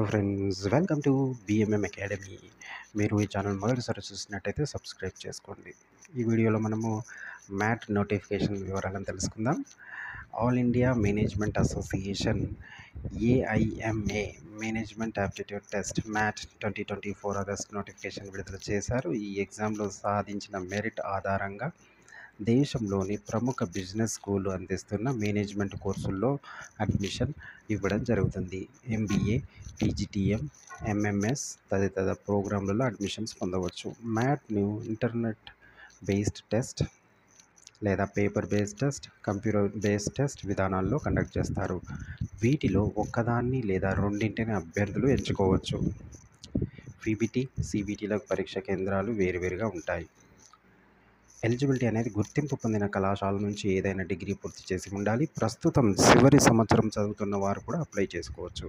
Hello friends, welcome to BMM academy. మీరు ఈ channel మొదటిసారి చూసినట్టయితే సబ్స్క్రైబ్ చేసుకోండి. ఈ వీడియోలో మనము మ్యాట్ నోటిఫికేషన్ వివరాలను తెలుసుకుందాం. All India management association AIMA management aptitude test MAT 2024 August notification విడుదల చేశారు. ఈ ఎగ్జామ్లో సాధించిన మెరిట్ ఆధారంగా దేశంలోని ప్రముఖ బిజినెస్ స్కూళ్ళు అందిస్తున్న మేనేజ్మెంట్ కోర్సుల్లో అడ్మిషన్ ఇవ్వడం జరుగుతుంది. ఎంబీఏ, పీజీటీఎం, ఎంఎంఎస్ తదితర ప్రోగ్రాంలలో అడ్మిషన్స్ పొందవచ్చు. మ్యాట్ను ఇంటర్నెట్ బేస్డ్ టెస్ట్ లేదా paper based test, computer based test విధానాల్లో కండక్ట్ చేస్తారు. వీటిలో ఒక్కదాన్ని లేదా రెండింటిని అభ్యర్థులు ఎంచుకోవచ్చు. పీబీటీ, సీబీటీలకు పరీక్ష కేంద్రాలు వేరువేరుగా ఉంటాయి. ఎలిజిబిలిటీ అనేది గుర్తింపు పొందిన కళాశాల నుంచి ఏదైనా డిగ్రీ పూర్తి చేసి ఉండాలి. ప్రస్తుతం చివరి సంవత్సరం చదువుతున్న వారు కూడా అప్లై చేసుకోవచ్చు.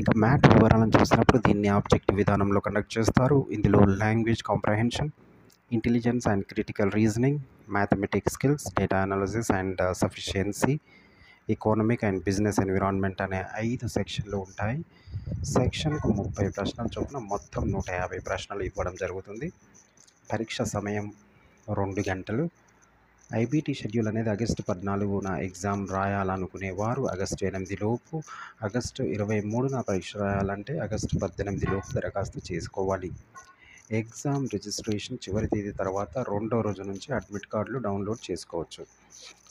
ఇక మ్యాట్ వివరాలను చూసినప్పుడు దీన్ని ఆబ్జెక్టివ్ విధానంలో కండక్ట్ చేస్తారు. ఇందులో language comprehension, intelligence and critical reasoning, mathematics skills, data analysis and sufficiency, economic and business environment అనే 5 సెక్షన్లు ఉంటాయి. సెక్షన్కు 30 ప్రశ్నలు చొప్పున మొత్తం 150 ప్రశ్నలు ఇవ్వడం జరుగుతుంది. పరీక్ష సమయం 2 గంటలు. ఐబీటీ షెడ్యూల్ అనేది ఆగస్టు 14న ఎగ్జామ్ రాయాలనుకునే వారు ఆగస్టు 8 లోపు, ఆగస్టు 23న పరీక్ష రాయాలంటే ఆగస్టు 18 లోపు దరఖాస్తు చేసుకోవాలి. ఎగ్జామ్ రిజిస్ట్రేషన్ చివరి తేదీ తర్వాత 2వ రోజు నుంచి అడ్మిట్ కార్డులు డౌన్లోడ్ చేసుకోవచ్చు.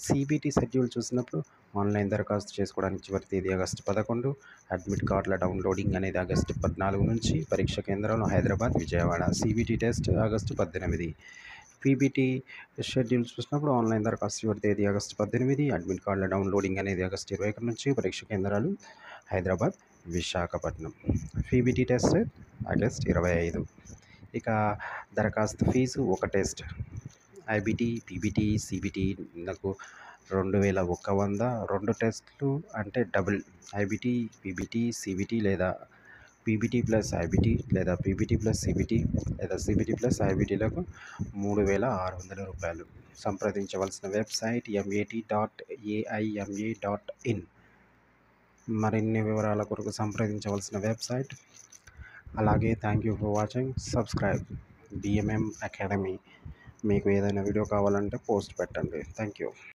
సీబీటీ షెడ్యూల్ చూసినప్పుడు ఆన్లైన్ దరఖాస్తు చేసుకోవడానికి చివరి తేదీ ఆగస్టు 11, అడ్మిట్ కార్డుల డౌన్లోడింగ్ అనేది ఆగస్టు 14 నుంచి, పరీక్ష కేంద్రాలు Hyderabad, Vijayawada. CBT test August 18. PBT schedule చూసినప్పుడు ఆన్లైన్ దరఖాస్తు చివరి తేదీ ఆగస్టు 18, అడ్మిట్ కార్డుల డౌన్లోడింగ్ అనేది ఆగస్టు 21 నుంచి, పరీక్ష కేంద్రాలు Hyderabad, Visakhapatnam. PBT test August 25. ఇక దరఖాస్తు ఫీజు ఒక టెస్ట్ ఐబీటీ, పీబీటీ, సీబీటీ నాకు 2100. 2 టెస్టులు అంటే డబుల్ ఐబీటీ, పీబీటీ, సీబీటీ లేదా పీబీటీ ప్లస్ ఐబీటీ లేదా పీబీటీ ప్లస్ సీబీటీ లేదా సీబీటీ ప్లస్ ఐబీటీలకు 3600 రూపాయలు. సంప్రదించవలసిన వెబ్సైట్ met.aima.in. మరిన్ని వివరాల కొరకు సంప్రదించవలసిన వెబ్సైట్. అలాగే thank you for watching. Subscribe BMM academy. మీకు ఏదైనా వీడియో కావాలంటే పోస్ట్ పెట్టండి. Thank you.